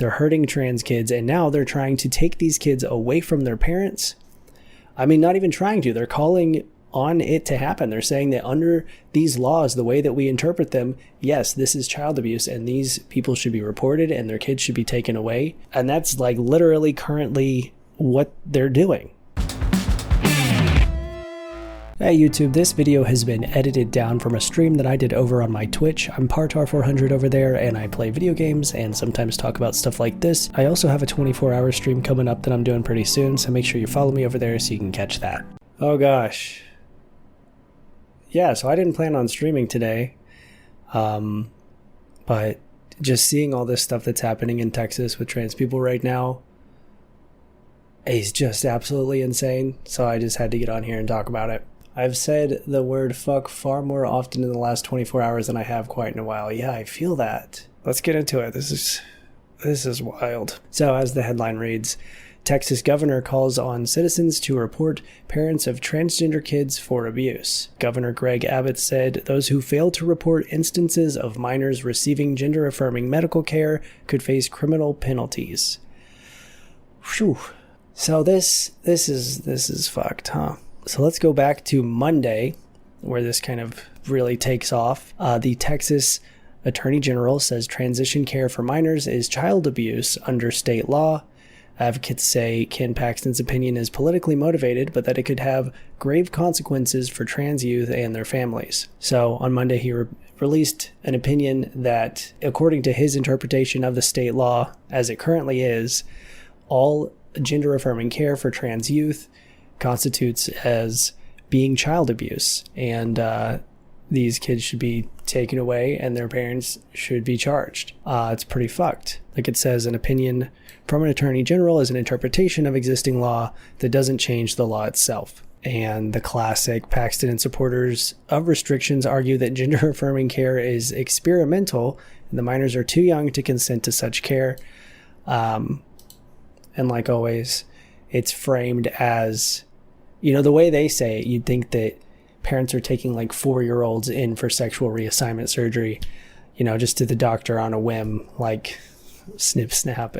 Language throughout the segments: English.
They're hurting trans kids, and now they're trying to take these kids away from their parents. I mean, not even trying to. They're calling on it to happen. They're saying that under these laws, the way that we interpret them, yes, this is child abuse, and these people should be reported and their kids should be taken away. And that's like literally currently what they're doing. Hey YouTube, this video has been edited down from a stream that I did over on my Twitch. I'm Partar400 over there, and I play video games and sometimes talk about stuff like this. I also have a 24-hour stream coming up that I'm doing pretty soon, so make sure you follow me over there so you can catch that. Oh gosh. Yeah, so I didn't plan on streaming today, but just seeing all this stuff that's happening in Texas with trans people right now is just absolutely insane, so I just had to get on here and talk about it. I've said the word fuck far more often in the last 24 hours than I have quite in a while. Yeah, I feel that. Let's get into it. This is wild. So as the headline reads, Texas governor calls on citizens to report parents of transgender kids for abuse. Governor Greg Abbott said those who fail to report instances of minors receiving gender-affirming medical care could face criminal penalties. Whew. So this is fucked, huh? So let's go back to Monday, where this kind of really takes off. The Texas Attorney General says transition care for minors is child abuse under state law. Advocates say Ken Paxton's opinion is politically motivated, but that it could have grave consequences for trans youth and their families. So on Monday, he released an opinion that, according to his interpretation of the state law as it currently is, all gender-affirming care for trans youth constitutes as being child abuse, and these kids should be taken away and their parents should be charged. It's pretty fucked. Like it says, an opinion from an attorney general is an interpretation of existing law that doesn't change the law itself. And the classic Paxton and supporters of restrictions argue that gender-affirming care is experimental and the minors are too young to consent to such care. And like always, it's framed as, you know, the way they say it, you'd think that parents are taking like 4-year-olds in for sexual reassignment surgery, you know, just to the doctor on a whim, like snip, snap.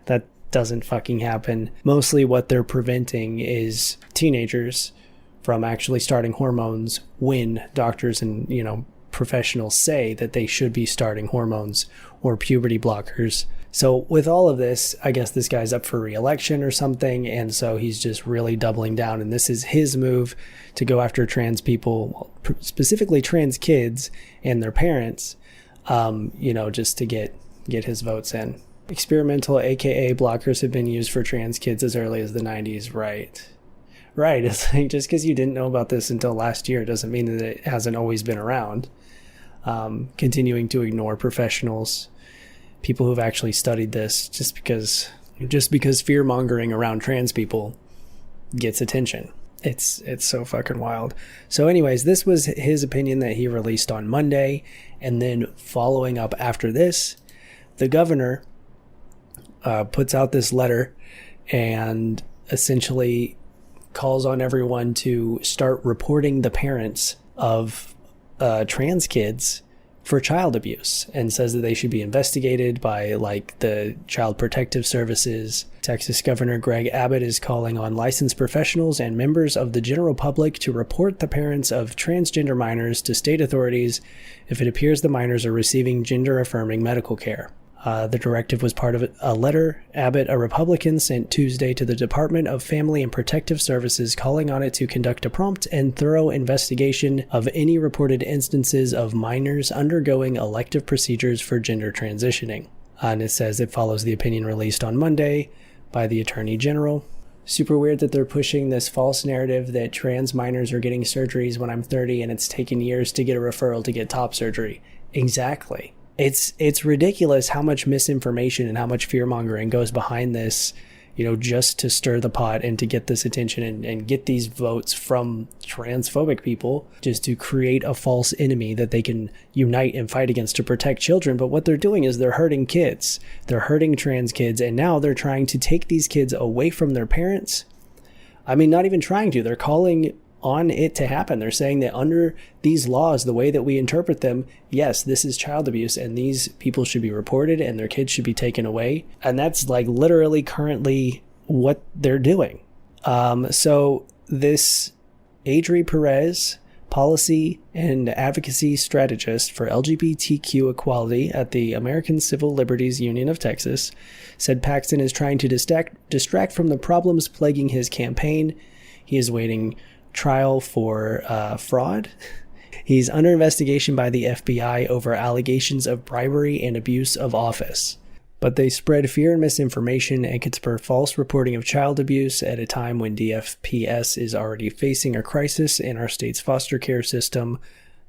That doesn't fucking happen. Mostly what they're preventing is teenagers from actually starting hormones when doctors and, you know, professionals say that they should be starting hormones or puberty blockers. So with all of this, I guess this guy's up for re-election or something, and so he's just really doubling down, and this is his move to go after trans people, specifically trans kids and their parents, you know, just to get his votes in. Experimental, aka blockers, have been used for trans kids as early as the 90s, right? Right, it's like just because you didn't know about this until last year doesn't mean that it hasn't always been around. Continuing to ignore professionals, people who've actually studied this, just because fear-mongering around trans people gets attention. It's so fucking wild. So anyways, this was his opinion that he released on Monday, and then following up after this, the governor puts out this letter and essentially calls on everyone to start reporting the parents of trans kids for child abuse, and says that they should be investigated by like the Child Protective Services. Texas Governor Greg Abbott is calling on licensed professionals and members of the general public to report the parents of transgender minors to state authorities if it appears the minors are receiving gender-affirming medical care. The directive was part of a letter Abbott, a Republican, sent Tuesday to the Department of Family and Protective Services, calling on it to conduct a prompt and thorough investigation of any reported instances of minors undergoing elective procedures for gender transitioning. And it says it follows the opinion released on Monday by the Attorney General. Super weird that they're pushing this false narrative that trans minors are getting surgeries when I'm 30 and it's taken years to get a referral to get top surgery. Exactly. It's ridiculous how much misinformation and how much fear-mongering goes behind this, you know, just to stir the pot and to get this attention and get these votes from transphobic people, just to create a false enemy that they can unite and fight against to protect children. But what they're doing is they're hurting kids. They're hurting trans kids, and now they're trying to take these kids away from their parents. I mean, not even trying to. They're calling on it to happen. They're saying that under these laws, the way that we interpret them, yes, this is child abuse, and these people should be reported and their kids should be taken away. And that's like literally currently what they're doing. So this Adri Perez, policy and advocacy strategist for LGBTQ equality at the American Civil Liberties Union of Texas, said Paxton is trying to distract from the problems plaguing his campaign. He is waiting trial for fraud. He's under investigation by the FBI over allegations of bribery and abuse of office. But they spread fear and misinformation and could spur false reporting of child abuse at a time when DFPS is already facing a crisis in our state's foster care system.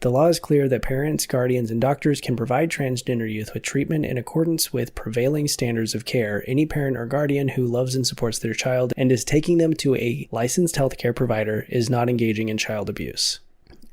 The law is clear that parents, guardians, and doctors can provide transgender youth with treatment in accordance with prevailing standards of care. Any parent or guardian who loves and supports their child and is taking them to a licensed healthcare provider is not engaging in child abuse.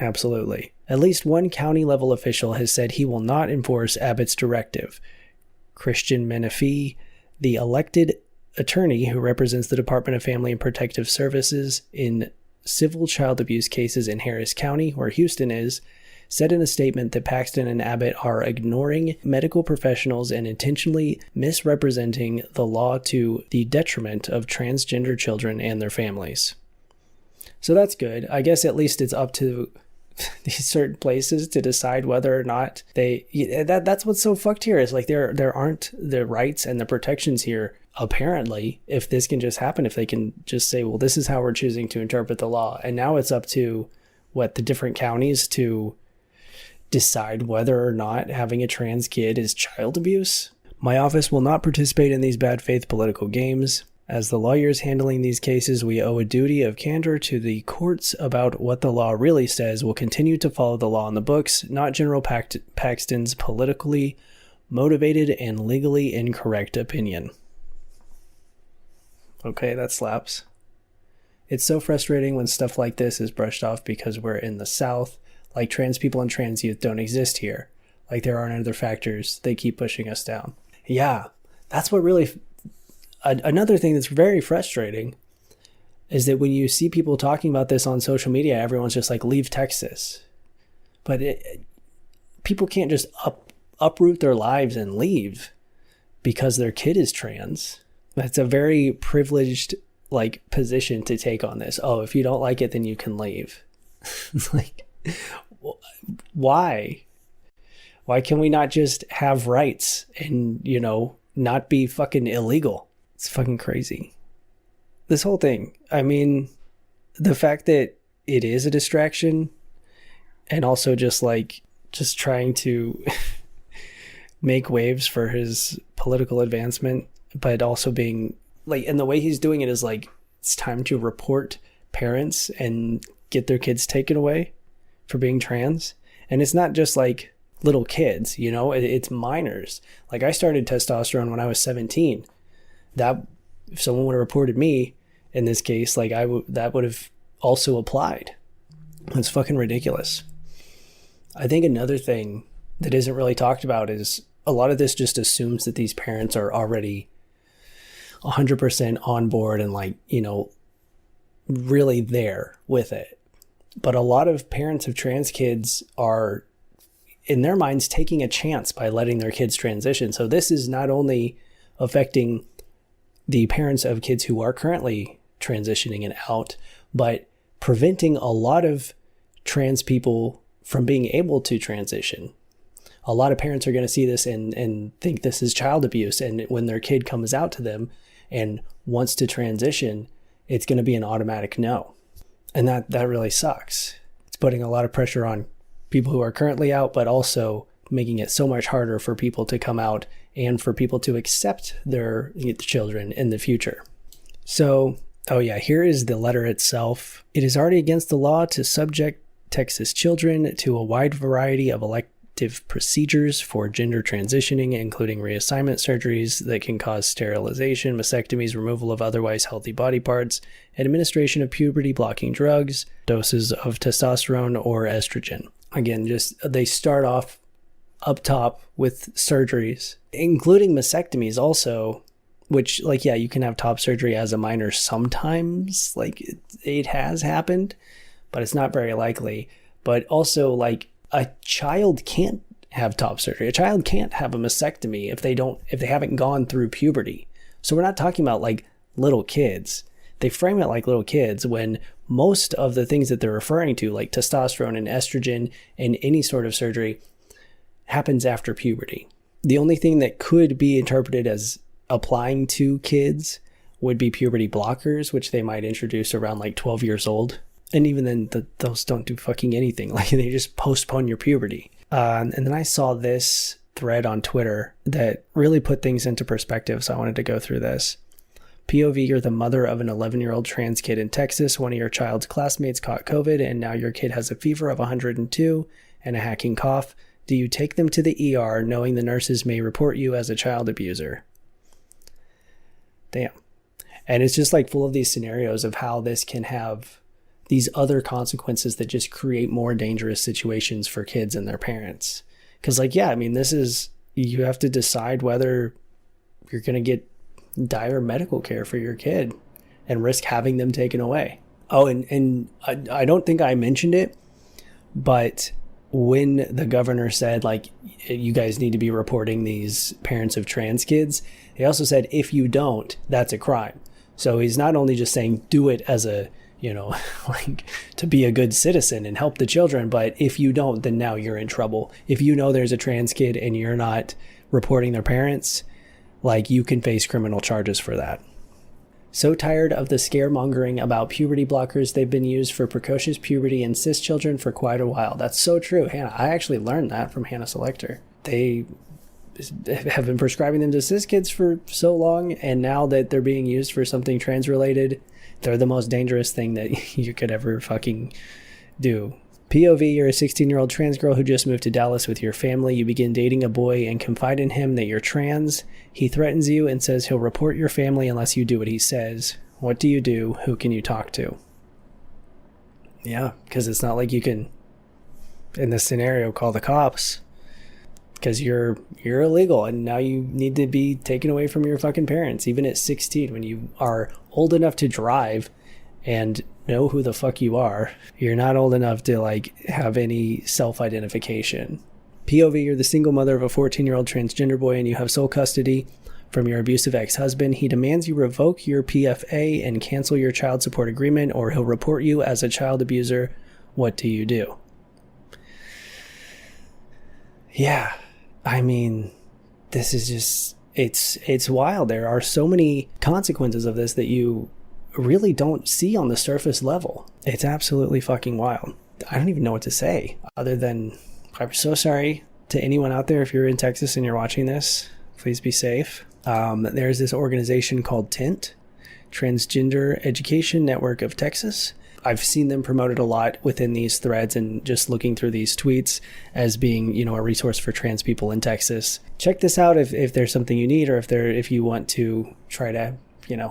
Absolutely. At least one county-level official has said he will not enforce Abbott's directive. Christian Menifee, the elected attorney who represents the Department of Family and Protective Services in civil child abuse cases in Harris County, where Houston is, said in a statement that Paxton and Abbott are ignoring medical professionals and intentionally misrepresenting the law to the detriment of transgender children and their families. So that's good. I guess at least it's up to these certain places to decide whether or not that's what's so fucked here is like there aren't the rights and the protections here. Apparently, if this can just happen, if they can just say, well, this is how we're choosing to interpret the law. And now it's up to the different counties to decide whether or not having a trans kid is child abuse. My office will not participate in these bad faith political games. As the lawyers handling these cases, we owe a duty of candor to the courts about what the law really says. We'll continue to follow the law in the books, not General Paxton's politically motivated and legally incorrect opinion. Okay, that slaps. It's so frustrating when stuff like this is brushed off because we're in the South. Like, trans people and trans youth don't exist here. Like, there aren't other factors. They keep pushing us down. Yeah, that's what really... Another thing that's very frustrating is that when you see people talking about this on social media, everyone's just like, leave Texas. But people can't just uproot their lives and leave because their kid is trans. That's a very privileged position to take on this. Oh, if you don't like it, then you can leave. Like, why? Why can we not just have rights and, not be fucking illegal? It's fucking crazy. This whole thing. I mean, the fact that it is a distraction and also just trying to make waves for his political advancement, but also being and the way he's doing it is it's time to report parents and get their kids taken away for being trans. And it's not just little kids, it's minors. I started testosterone when I was 17. That if someone would have reported me in this case, that would have also applied. It's fucking ridiculous. I think another thing that isn't really talked about is a lot of this just assumes that these parents are already 100% on board and really there with it. But a lot of parents of trans kids are, in their minds, taking a chance by letting their kids transition. So this is not only affecting the parents of kids who are currently transitioning and out, but preventing a lot of trans people from being able to transition. A lot of parents are going to see this and think this is child abuse. And when their kid comes out to them and wants to transition, it's going to be an automatic no. And that really sucks. It's putting a lot of pressure on people who are currently out, but also making it so much harder for people to come out and for people to accept their children in the future. So, here is the letter itself. It is already against the law to subject Texas children to a wide variety of elective procedures for gender transitioning, including reassignment surgeries that can cause sterilization, mastectomies, removal of otherwise healthy body parts, and administration of puberty-blocking drugs, doses of testosterone or estrogen. Again, they start off up top with surgeries, including mastectomies also, which you can have top surgery as a minor sometimes, it has happened, but it's not very likely. But also, like, a child can't have top surgery. A child can't have a mastectomy if they haven't gone through puberty. So we're not talking about like little kids. They frame it like little kids when most of the things that they're referring to, like testosterone and estrogen and any sort of surgery, happens after puberty. The only thing that could be interpreted as applying to kids would be puberty blockers, which they might introduce around like 12 years old. And even then, those don't do fucking anything. Like, they just postpone your puberty. And then I saw this thread on Twitter that really put things into perspective, so I wanted to go through this. POV, you're the mother of an 11-year-old trans kid in Texas. One of your child's classmates caught COVID, and now your kid has a fever of 102 and a hacking cough. Do you take them to the ER knowing the nurses may report you as a child abuser? Damn. And it's just like full of these scenarios of how this can have these other consequences that just create more dangerous situations for kids and their parents. Because, like, yeah, I mean, you have to decide whether you're going to get dire medical care for your kid and risk having them taken away. Oh, and I don't think I mentioned it, but when the governor said, like, you guys need to be reporting these parents of trans kids, he also said, if you don't, that's a crime. So he's not only just saying do it as a, like, to be a good citizen and help the children, but if you don't, then now you're in trouble. If you know there's a trans kid and you're not reporting their parents, like, you can face criminal charges for that. So tired of the scaremongering about puberty blockers. They've been used for precocious puberty in cis children for quite a while. That's so true, Hannah. I actually learned that from Hannah Selector. They have been prescribing them to cis kids for so long, and now that they're being used for something trans related, they're the most dangerous thing that you could ever fucking do. POV, you're a 16-year-old trans girl who just moved to Dallas with your family. You begin dating a boy and confide in him that you're trans. He threatens you and says he'll report your family unless you do what he says. What do you do? Who can you talk to? Yeah, because it's not like you can, in this scenario, call the cops. Because you're illegal and now you need to be taken away from your fucking parents, even at 16, when you are old enough to drive and know who the fuck you are. You're not old enough to, like, have any self-identification. POV, you're the single mother of a 14-year-old transgender boy and you have sole custody from your abusive ex-husband. He demands you revoke your PFA and cancel your child support agreement, or he'll report you as a child abuser. What do you do? Yeah. I mean, this is just, it's wild. There are so many consequences of this that you really don't see on the surface level. It's absolutely fucking wild. I don't even know what to say other than I'm so sorry to anyone out there. If you're in Texas and you're watching this, please be safe. There's this organization called TENT, Transgender Education Network of Texas. I've seen them promoted a lot within these threads and just looking through these tweets as being, a resource for trans people in Texas. Check this out if there's something you need, or if you want to try to,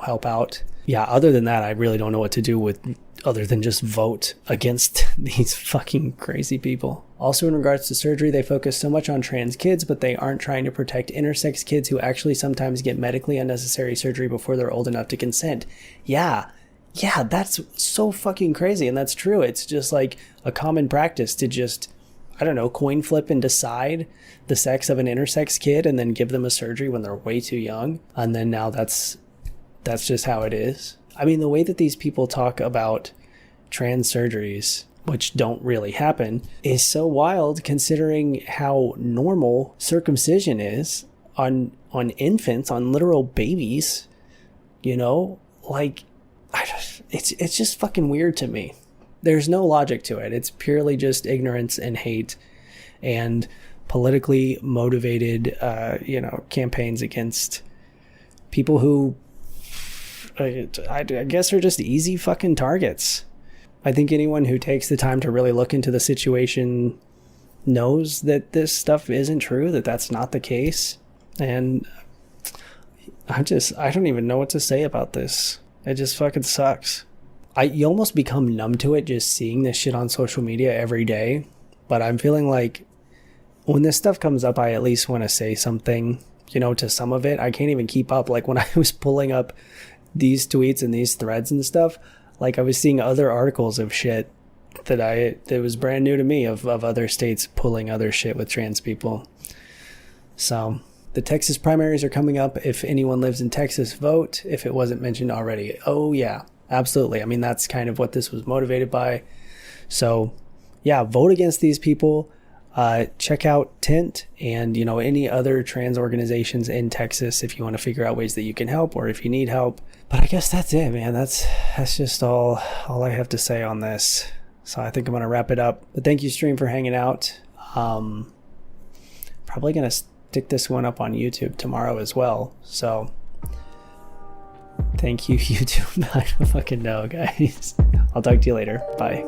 help out. Yeah, other than that, I really don't know what to do with other than just vote against these fucking crazy people. Also, in regards to surgery, they focus so much on trans kids, but they aren't trying to protect intersex kids who actually sometimes get medically unnecessary surgery before they're old enough to consent. Yeah, that's so fucking crazy, and that's true. It's just like a common practice to just, coin flip and decide the sex of an intersex kid and then give them a surgery when they're way too young. And then now that's just how it is. I mean, the way that these people talk about trans surgeries, which don't really happen, is so wild considering how normal circumcision is on infants, on literal babies, it's just fucking weird to me. There's no logic to it. It's purely just ignorance and hate and politically motivated, campaigns against people who I guess are just easy fucking targets. I think anyone who takes the time to really look into the situation knows that this stuff isn't true, that that's not the case. And I don't even know what to say about this. It just fucking sucks. You almost become numb to it just seeing this shit on social media every day. But I'm feeling like when this stuff comes up, I at least want to say something, to some of it. I can't even keep up. Like when I was pulling up these tweets and these threads and stuff, like I was seeing other articles of shit it was brand new to me of other states pulling other shit with trans people. So the Texas primaries are coming up. If anyone lives in Texas, vote if it wasn't mentioned already. Oh yeah, absolutely. I mean, that's kind of what this was motivated by. So yeah, vote against these people. Check out Tint and, you know, any other trans organizations in Texas if you want to figure out ways that you can help or if you need help. But I guess that's it, man. That's just all I have to say on this. So I think I'm going to wrap it up. But thank you, stream, for hanging out. Probably going to stick this one up on YouTube tomorrow as well. So thank you, YouTube. I don't fucking know, guys. I'll talk to you later. Bye.